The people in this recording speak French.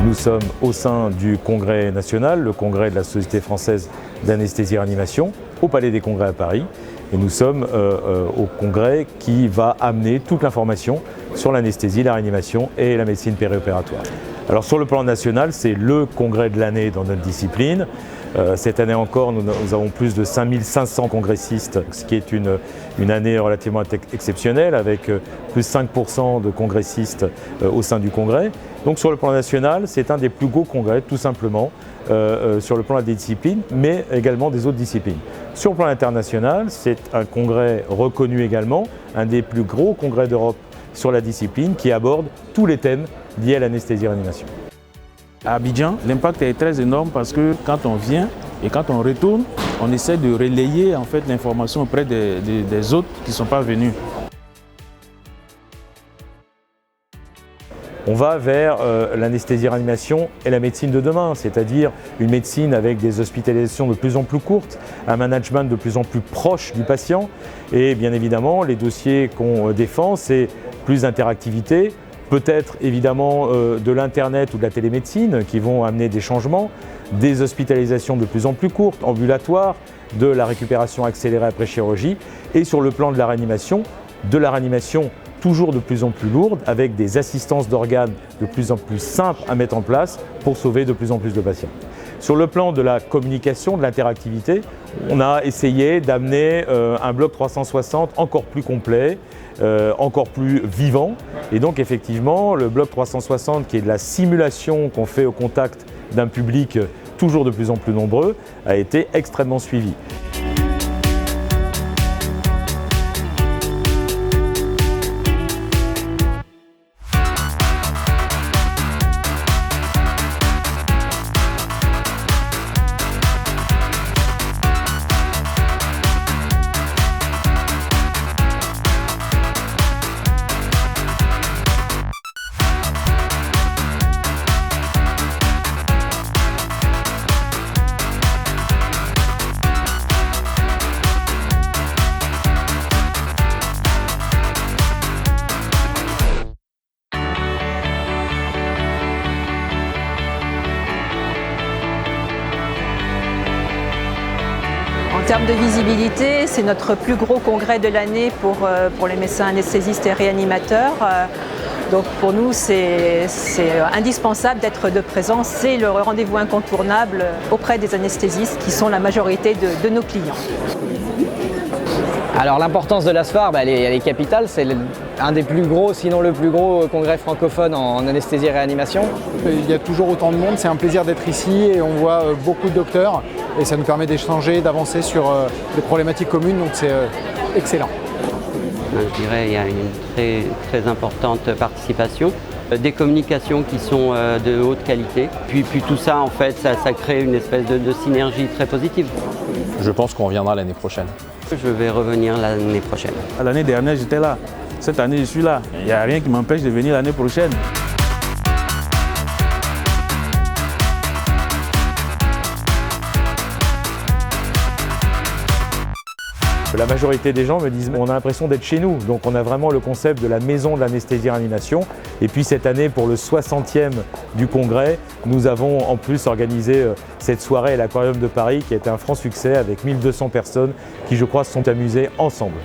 Nous sommes au sein du Congrès national, le congrès de la Société française d'anesthésie-réanimation, au Palais des Congrès à Paris. Et nous sommes au congrès qui va amener toute l'information sur l'anesthésie, la réanimation et la médecine périopératoire. Alors sur le plan national, c'est le congrès de l'année dans notre discipline. Cette année encore, nous avons plus de 5500 congressistes, ce qui est une année relativement exceptionnelle, avec plus de 5% de congressistes au sein du congrès. Donc sur le plan national, c'est un des plus gros congrès, tout simplement, sur le plan des disciplines, mais également des autres disciplines. Sur le plan international, c'est un congrès reconnu également, un des plus gros congrès d'Europe sur la discipline, qui aborde tous les thèmes liés à l'anesthésie-réanimation. À Abidjan, l'impact est très énorme parce que quand on vient et quand on retourne, on essaie de relayer en fait l'information auprès des autres qui ne sont pas venus. On va vers l'anesthésie-réanimation et la médecine de demain, c'est-à-dire une médecine avec des hospitalisations de plus en plus courtes, un management de plus en plus proche du patient et bien évidemment les dossiers qu'on défend, c'est plus d'interactivité, peut-être évidemment de l'internet ou de la télémédecine qui vont amener des changements, des hospitalisations de plus en plus courtes, ambulatoires, de la récupération accélérée après chirurgie et sur le plan de la réanimation toujours de plus en plus lourde avec des assistances d'organes de plus en plus simples à mettre en place pour sauver de plus en plus de patients. Sur le plan de la communication, de l'interactivité, on a essayé d'amener un bloc 360 encore plus complet, encore plus vivant. Et donc effectivement, le bloc 360 qui est de la simulation qu'on fait au contact d'un public toujours de plus en plus nombreux, a été extrêmement suivi. En termes de visibilité, c'est notre plus gros congrès de l'année pour les médecins anesthésistes et réanimateurs. Donc pour nous, c'est indispensable d'être de présence. C'est le rendez-vous incontournable auprès des anesthésistes qui sont la majorité de nos clients. Alors l'importance de l'ASFAR, elle est capitale. C'est un des plus gros, sinon le plus gros congrès francophone en anesthésie et réanimation. Il y a toujours autant de monde, c'est un plaisir d'être ici et on voit beaucoup de docteurs et ça nous permet d'échanger, d'avancer sur des problématiques communes, donc c'est excellent. Je dirais qu'il y a une très importante participation, des communications qui sont de haute qualité, puis tout ça en fait ça crée une espèce de synergie très positive. Je pense qu'on reviendra l'année prochaine. Je vais revenir l'année prochaine. L'année dernière j'étais là, cette année je suis là, il n'y a rien qui m'empêche de venir l'année prochaine. La majorité des gens me disent on a l'impression d'être chez nous, donc on a vraiment le concept de la maison de l'anesthésie-réanimation. Et puis cette année, pour le 60e du congrès, nous avons en plus organisé cette soirée à l'Aquarium de Paris qui a été un franc succès avec 1200 personnes qui, je crois, se sont amusées ensemble.